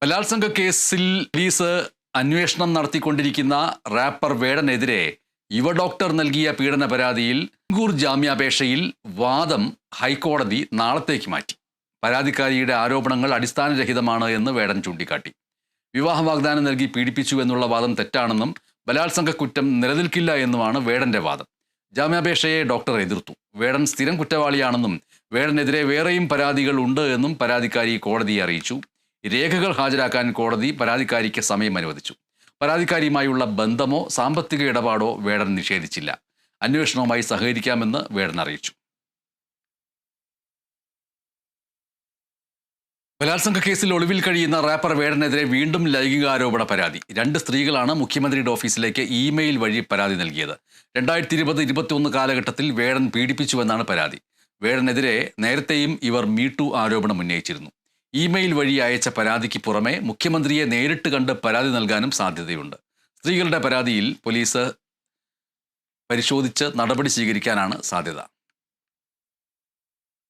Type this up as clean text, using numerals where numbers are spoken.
ബലാത്സംഗ കേസിൽ പോലീസ് അന്വേഷണം നടത്തിക്കൊണ്ടിരിക്കുന്ന റാപ്പർ വേടനെതിരെ യുവ ഡോക്ടർ നൽകിയ പീഡന പരാതിയിൽ മുൻകൂർ ജാമ്യാപേക്ഷയിൽ വാദം ഹൈക്കോടതി നാളത്തേക്ക് മാറ്റി. പരാതിക്കാരിയുടെ ആരോപണങ്ങൾ അടിസ്ഥാനരഹിതമാണ് എന്ന് വേടൻ ചൂണ്ടിക്കാട്ടി. വിവാഹ വാഗ്ദാനം നൽകി പീഡിപ്പിച്ചു എന്നുള്ള വാദം തെറ്റാണെന്നും ബലാത്സംഗ കുറ്റം നിലനിൽക്കില്ല എന്നുമാണ് വേടന്റെ വാദം. ജാമ്യാപേക്ഷയെ ഡോക്ടർ എതിർത്തു. വേടൻ സ്ഥിരം കുറ്റവാളിയാണെന്നും വേടനെതിരെ വേറെയും പരാതികൾ ഉണ്ട് എന്നും പരാതിക്കാരി കോടതിയെ അറിയിച്ചു. രേഖകൾ ഹാജരാക്കാൻ കോടതി പരാതിക്കാരിക്ക് സമയം അനുവദിച്ചു. പരാതിക്കാരിയുമായുള്ള ബന്ധമോ സാമ്പത്തിക ഇടപാടോ വേടൻ നിഷേധിച്ചില്ല. അന്വേഷണവുമായി സഹകരിക്കാമെന്ന് വേടൻ അറിയിച്ചു. ബലാത്സംഗ കേസിൽ ഒളിവിൽ കഴിയുന്ന റാപ്പർ വേടനെതിരെ വീണ്ടും ലൈംഗികാരോപണ പരാതി. 2 സ്ത്രീകളാണ് മുഖ്യമന്ത്രിയുടെ ഓഫീസിലേക്ക് ഇമെയിൽ വഴി പരാതി നൽകിയത്. 2020-21 കാലഘട്ടത്തിൽ വേടൻ പീഡിപ്പിച്ചുവെന്നാണ് പരാതി. വേടനെതിരെ നേരത്തെയും ഇവർ മീടു ആരോപണം ഉന്നയിച്ചിരുന്നു. ഇമെയിൽ വഴി അയച്ച പരാതിക്ക് പുറമെ മുഖ്യമന്ത്രിയെ നേരിട്ട് കണ്ട് പരാതി നൽകാനും സാധ്യതയുണ്ട്. സ്ത്രീകളുടെ പരാതിയിൽ പോലീസ് പരിശോധിച്ച് നടപടി സ്വീകരിക്കാനാണ് സാധ്യത.